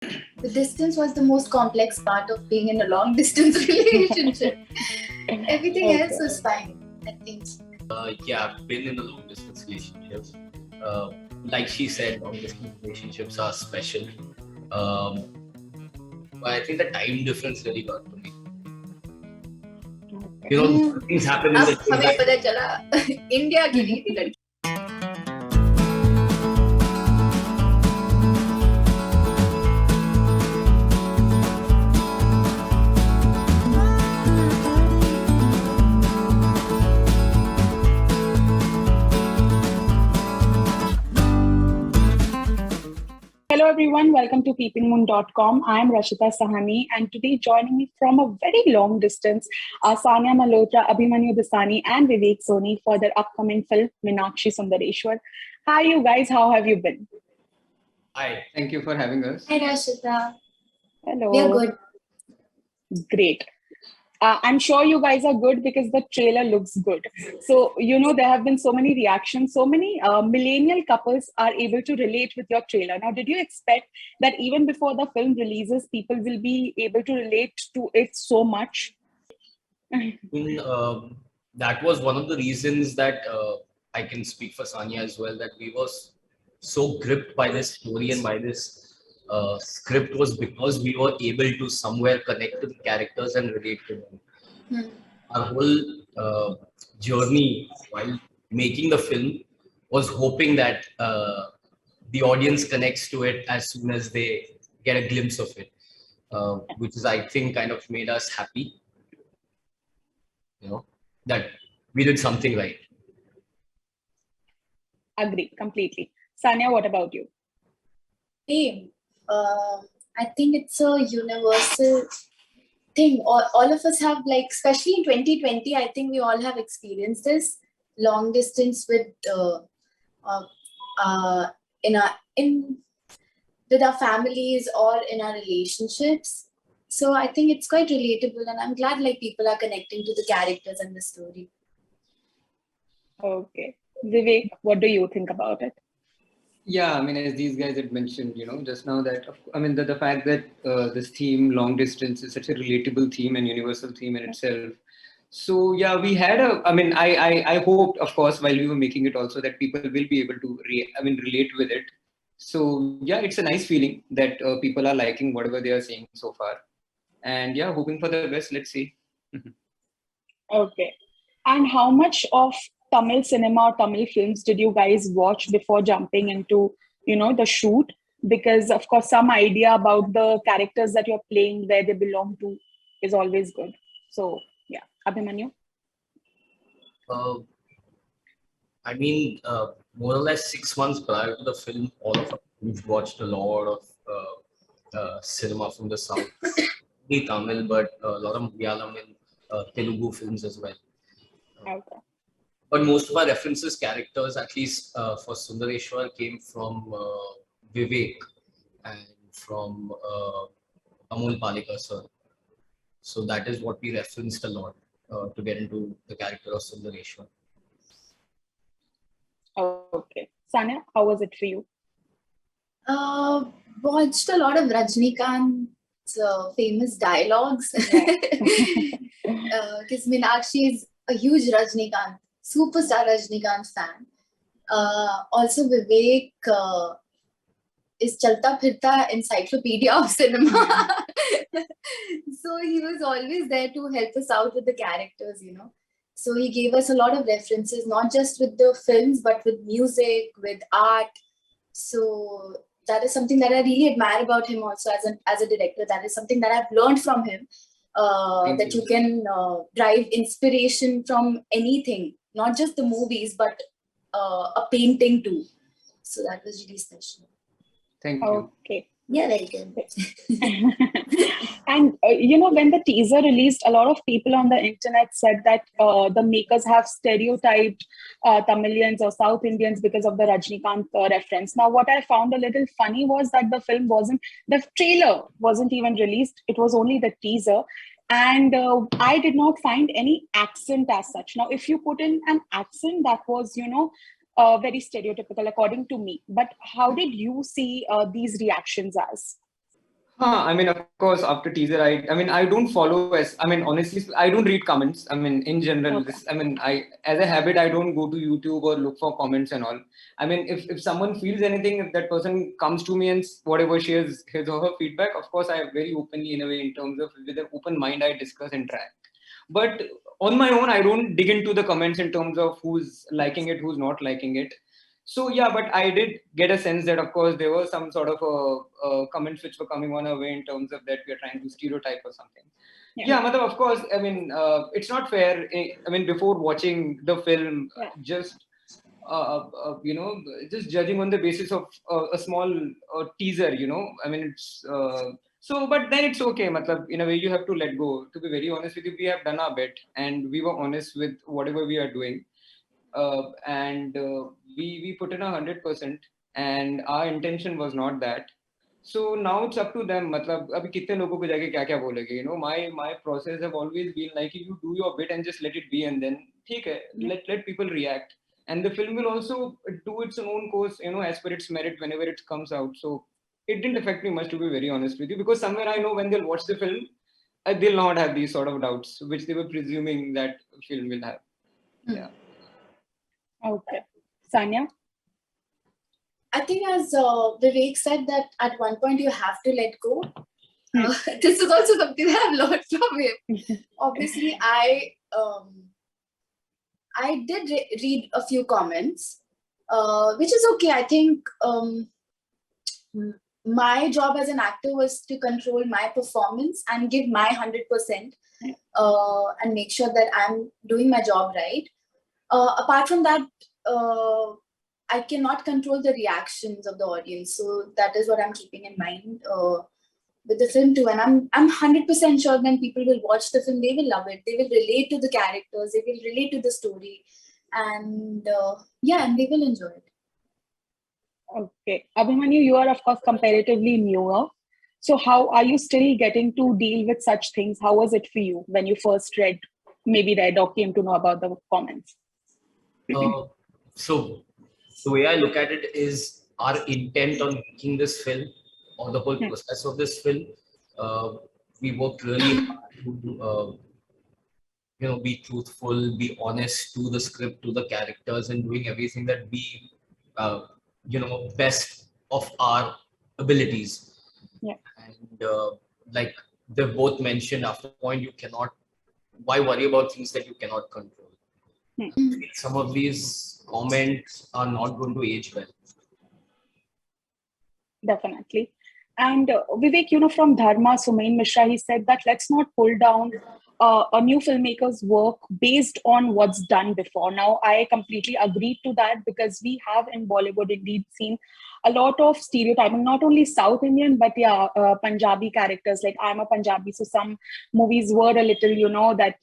The distance was the most complex part of being in a long distance relationship. Everything else Okay. was fine, I think. Yeah, I've been in a long distance relationship. Uh, like she said, long distance relationships are special. Um, but I think the time difference really got to me. You know, things happen in अब the day हमें that पता चला India की नहीं थी लड़की. Hello everyone, welcome to peepingmoon.com. I'm Rashita Sahani, and today joining me from a very long distance are Sanya Malhotra, Abhimanyu Dasani and Vivek Soni for their upcoming film Meenakshi Sundareshwar. Hi you guys, how have you been? Hi. Thank you for having us. Hi Rashita. Hello. We are good. Great. I'm sure you guys are good because the trailer looks good. So, there have been so many reactions. So many millennial couples are able to relate with your trailer. Now, did you expect that even before the film releases, people will be able to relate to it so much? That was one of the reasons that I can speak for Sanya as well, that we were so gripped by this story and by this script was because we were able to somewhere connect to the characters and relate to them. Our whole journey while making the film was hoping that the audience connects to it as soon as they get a glimpse of it, which is, I think, kind of made us happy. That we did something right. Agree completely. Sanya, what about you? Same. I think it's a universal thing. All of us have, like, especially in 2020, I think we all have experienced this long distance with with our families or in our relationships. So I think it's quite relatable, and I'm glad like people are connecting to the characters and the story. Okay. Vivek, what do you think about it? Yeah, I mean, as these guys had mentioned, just now that, the fact that this theme, long distance, is such a relatable theme and universal theme in itself. So, yeah, we had I hoped, of course, while we were making it also that people will be able to, relate with it. So, yeah, it's a nice feeling that people are liking whatever they are seeing so far. And yeah, hoping for the best. Let's see. Okay. And how much of Tamil cinema or Tamil films did you guys watch before jumping into, the shoot? Because of course, some idea about the characters that you're playing, where they belong to, is always good. So yeah, Abhimanyu. More or less 6 months prior to the film, all of us we've watched a lot of cinema from the south, not Tamil, but a lot of Malayalam and Telugu films as well. Okay. But most of our references, characters, at least for Sundareshwar, came from Vivek and from Amol Palekar sir. So that is what we referenced a lot to get into the character of Sundareshwar. Okay. Sanya, how was it for you? Watched a lot of Rajnikant's famous dialogues. Because Meenakshi is a huge Rajnikant, superstar Rajnikant fan. Also, Vivek is Chalta Phirta encyclopedia of cinema. So he was always there to help us out with the characters, So he gave us a lot of references, not just with the films, but with music, with art. So that is something that I really admire about him also as a director. That is something that I've learned from him, that you can drive inspiration from anything, not just the movies, but a painting too. So that was really special. Thank you. Okay. Yeah, very good. And when the teaser released, a lot of people on the internet said that the makers have stereotyped Tamilians or South Indians because of the Rajnikant reference. Now, what I found a little funny was that the trailer wasn't even released. It was only the teaser. And I did not find any accent as such. Now, if you put in an accent, that was, very stereotypical according to me. But how did you see these reactions as? I mean, of course, after teaser, I mean, I don't follow as, I mean, honestly, I don't read comments. I mean, in general, Okay. this, I mean, as a habit, I don't go to YouTube or look for comments and all. I mean, if someone feels anything, if that person comes to me and whatever shares his or her feedback, of course, I very openly, in a way, in terms of with an open mind, I discuss and track. But on my own, I don't dig into the comments in terms of who's liking it, who's not liking it. So yeah, but I did get a sense that of course there were some sort of comments which were coming on our way in terms of that we are trying to stereotype or something. Yeah, Madhav, of course. I mean, it's not fair. I mean, before watching the film, Yeah. just you know, just judging on the basis of a small teaser. You know, I mean, it's so. But then it's okay. Matlab, in a way, you have to let go. To be very honest with you, we have done our bit, and we were honest with whatever we are doing. And we put in 100%, and our intention was not that. So now it's up to them. मतलब अभी कितने लोगों को जाके क्या क्या बोलेंगे? You know, my process have always been like you do your bit and just let it be, and then ठीक है, let people react, and the film will also do its own course, you know, as per its merit whenever it comes out. So it didn't affect me much, to be very honest with you, because somewhere I know when they'll watch the film, they'll not have these sort of doubts which they were presuming that film will have. Yeah. Okay. Sanya? I think as Vivek said that at one point you have to let go. This is also something that I've learned from him. Obviously, I did read a few comments, which is okay. I think my job as an actor was to control my performance and give my 100% and make sure that I'm doing my job right. Apart from that, I cannot control the reactions of the audience. So that is what I'm keeping in mind with the film too. And I'm 100% sure when people will watch the film, they will love it. They will relate to the characters. They will relate to the story. And and they will enjoy it. Okay. Abhimanyu, you are of course comparatively newer. So how are you still getting to deal with such things? How was it for you when you first read or came to know about the comments? So the way I look at it is our intent on making this film or the whole process of this film. We worked really hard to be truthful, be honest to the script, to the characters, and doing everything that we best of our abilities. Yeah. And like they both mentioned, after a point you cannot. Why worry about things that you cannot control? Some of these comments are not going to age well. Definitely. And Vivek, from Dharma, Sumain Mishra, he said that let's not pull down a new filmmaker's work based on what's done before. Now, I completely agree to that because we have in Bollywood indeed seen a lot of stereotyping, not only South Indian, but Punjabi characters. Like I'm a Punjabi, so some movies were a little, that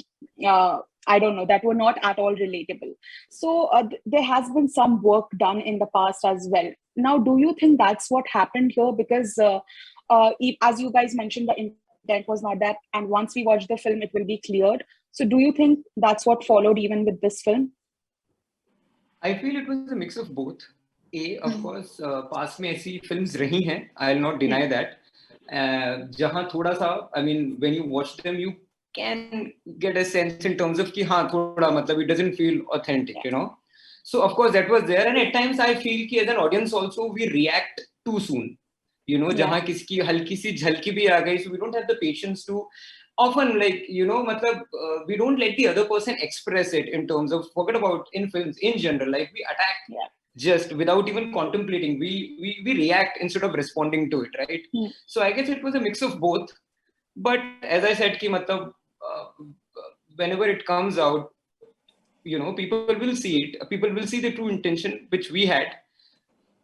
I don't know, that were not at all relatable. So there has been some work done in the past as well. Now, do you think that's what happened here? Because as you guys mentioned, the intent was not that. And once we watch the film, it will be cleared. So do you think that's what followed even with this film? I feel it was a mix of both. Of course, past में ऐसी films रही हैं. I'll not deny that. जहाँ थोड़ा सा, I mean, when you watch them, you can get a sense in terms of कि हाँ थोड़ा मतलब it doesn't feel authentic, So of course that was there, and at times I feel कि as an audience also we react too soon, जहाँ किसी की हल्की सी झलकी भी आ गई, so we don't have the patience to often मतलब we don't let the other person express it in terms of, forget about in films in general, like we attack just without even contemplating, we react instead of responding to it, right? So I guess it was a mix of both, but as I said कि मतलब whenever it comes out, people will see it, people will see the true intention which we had.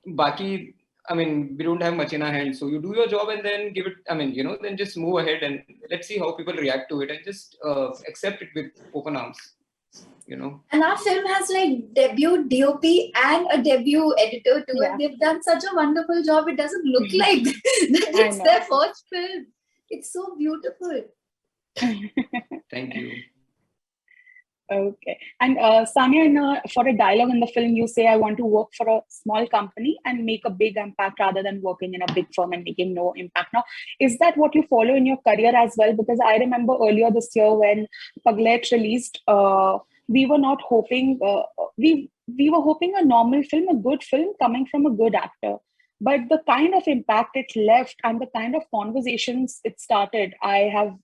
Baki, I mean, we don't have much in our hands, so you do your job and then give it, I mean, then just move ahead and let's see how people react to it and just accept it with open arms, And our film has like debut DOP and a debut editor too, and they've done such a wonderful job. It doesn't look like that it's their first film. It's so beautiful. Thank you. Okay. And Sanya, for a dialogue in the film, you say, I want to work for a small company and make a big impact rather than working in a big firm and making no impact. Now, is that what you follow in your career as well? Because I remember earlier this year when Paglet released, we were not hoping, we were hoping a normal film, a good film coming from a good actor. But the kind of impact it left and the kind of conversations it started, I have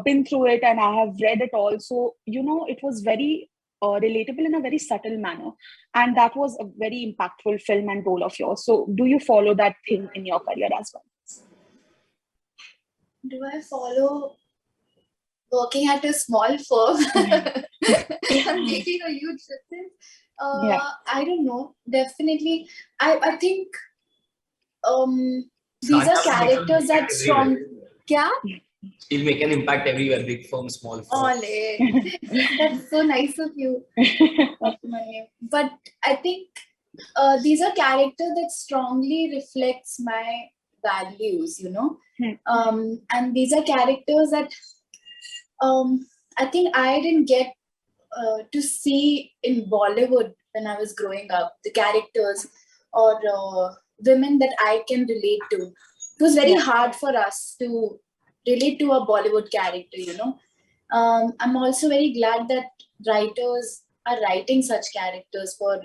been through it and I have read it all. So, it was very relatable in a very subtle manner. And that was a very impactful film and role of yours. So, do you follow that thing in your career as well? Do I follow working at a small firm and making a huge difference? I don't know. Definitely. I think these are characters that strong. Kya? He'll make an impact everywhere, big firm, small firm. Ole. That's so nice of you. But I think these are characters that strongly reflects my values, and these are characters that I think I didn't get to see in Bollywood when I was growing up, the characters or women that I can relate to. It was very hard for us to relate to a Bollywood character, I'm also very glad that writers are writing such characters for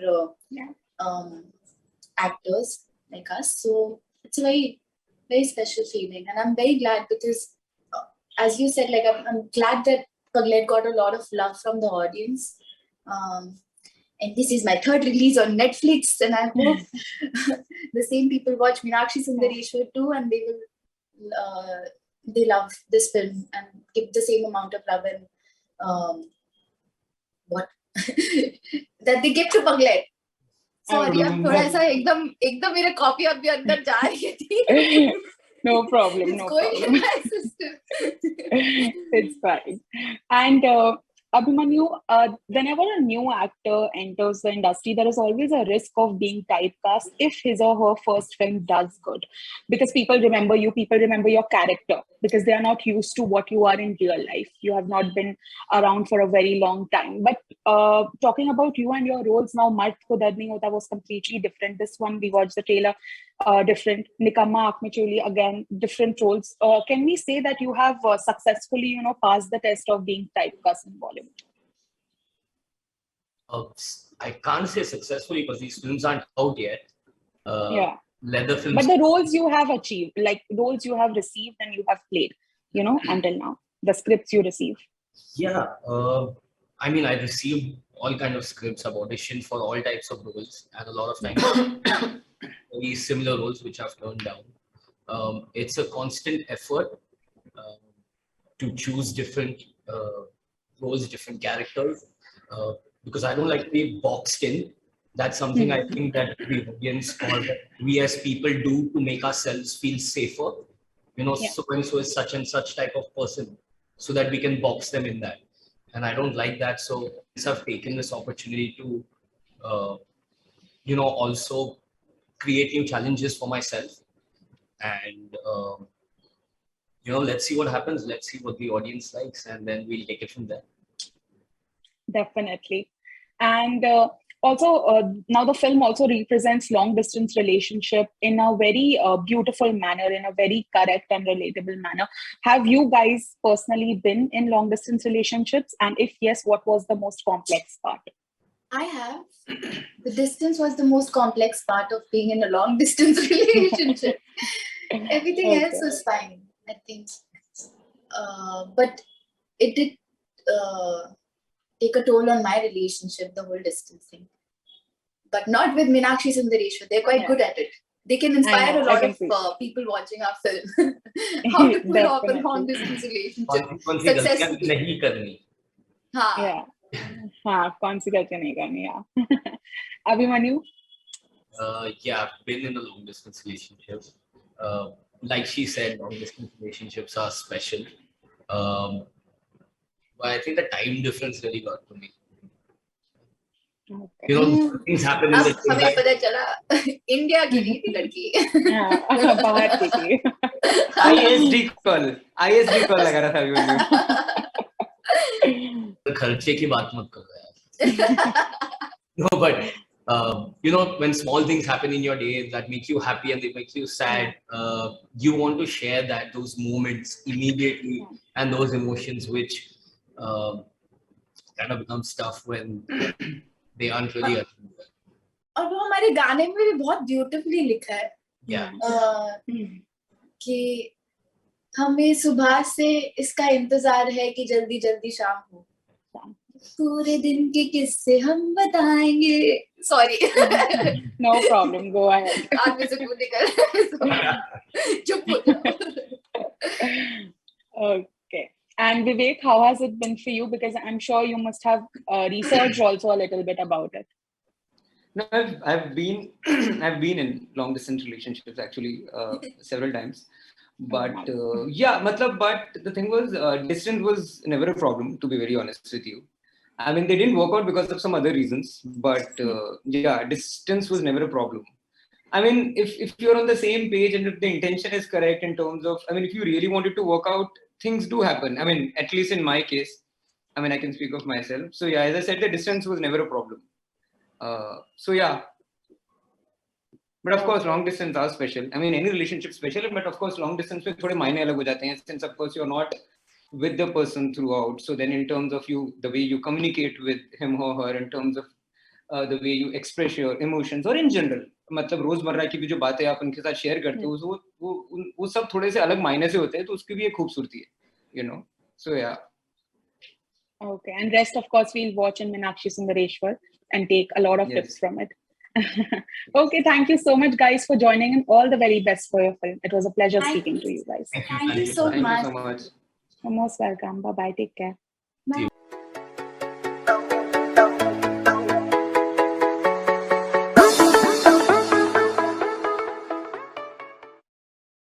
actors like us. So it's a very, very special feeling. And I'm very glad because, as you said, like I'm glad that Paglet got a lot of love from the audience. And this is my third release on Netflix, and I hope the same people watch Meenakshi Sundareshwar too, and they love this film and give the same amount of love and that they give to Paglet. Sorry, अब थोड़ा सा एकदम मेरे copy अब भी अंदर जा रही थी. No problem. It's going in my system. It's fine. And Abhimanyu, whenever a new actor enters the industry, there is always a risk of being typecast if his or her first film does good. Because people remember you, people remember your character, because they are not used to what you are in real life. You have not been around for a very long time. But talking about you and your roles now, Mart Ko Dard Nahi Hota was completely different. This one, we watched the trailer, different. Nikamma Aankh Mein Choli, again, different roles. Can we say that you have successfully, passed the test of being typecast in Bollywood? I can't say successfully because these films aren't out yet. Leather films. But the roles you have achieved, like roles you have received and you have played, until now, the scripts you receive. Yeah. I mean, I received all kind of scripts. I've auditioned for all types of roles, and a lot of times very similar roles which I've turned down. It's a constant effort to choose different roles, different characters, because I don't like to be boxed in. That's something I think that we audience or we as people do to make ourselves feel safer. So and so is such and such type of person, so that we can box them in that. And I don't like that. So I've taken this opportunity to, also create new challenges for myself. And, let's see what happens. Let's see what the audience likes, and then we'll take it from there. Definitely. And also, now the film also represents long distance relationship in a very beautiful manner, in a very correct and relatable manner. Have you guys personally been in long distance relationships? And if yes, what was the most complex part? I have. The distance was the most complex part of being in a long distance relationship. Everything else was fine, I think. But it did take a toll on my relationship, the whole distance thing. But not with Meenakshi Sundareshwar. They're quite good at it. They can inspire a lot of people watching our film. How to pull off a long distance relationship successfully. Abhimanyu? Yeah, I've been in a long distance relationship. Like she said, long distance relationships are special. But I think the time difference really got to me. Things happen in the हमें पता चला India की नहीं थी लड़की बाहर की थी ISD call लगा रहा था अभी खर्चे की बात मत करो यार. No, but you know, when small things happen in your day that make you happy and they make you sad, you want to share those moments immediately, and those emotions which kind of become tough when they aren't really. और वो हमारे गाने में भी बहुत beautifully लिखा है Yeah. कि हमें सुबह से इसका इंतजार है कि जल्दी जल्दी शाम हो, पूरे दिन के किस्से हम बताएंगे. Sorry. No problem. Go ahead. कान में से खून निकल रहा है. चुप हो जाओ. Okay. And Vivek, how has it been for you? Because I'm sure you must have researched also a little bit about it. No, I've been I've been in long distance relationships actually several times, but yeah, but the thing was distance was never a problem, to be very honest with you. I mean, they didn't work out because of some other reasons, but yeah, distance was never a problem. I mean, if you're on the same page and if the intention is correct in terms of, I mean, if you really wanted to work out, things do happen. I mean, at least in my case, I mean, I can speak of myself. So yeah, as I said, the distance was never a problem. So yeah, but of course, long distance are special. I mean, any relationship is special, but of course, long distance में थोड़े मायने अलग हो जाते हैं, since of course you're not with the person throughout. So then, in terms of you, the way you communicate with him or her, in terms of the way you express your emotions, or in general, मतलब रोजमर्रा की भी जो बातें आप उनके साथ share करते हो, वो सब थोड़े से अलग मायने से होते हैं, तो उसकी भी एक खूबसूरती है, you know. So yeah. Okay, and rest of course we'll watch in Meenakshi Sundareshwar and take a lot of tips from it. Okay, thank you so much guys for joining, and all the very best for your film. It was a pleasure speaking to you guys. Thank you so much. Thank you so much. You're most welcome. Bye bye. Take care.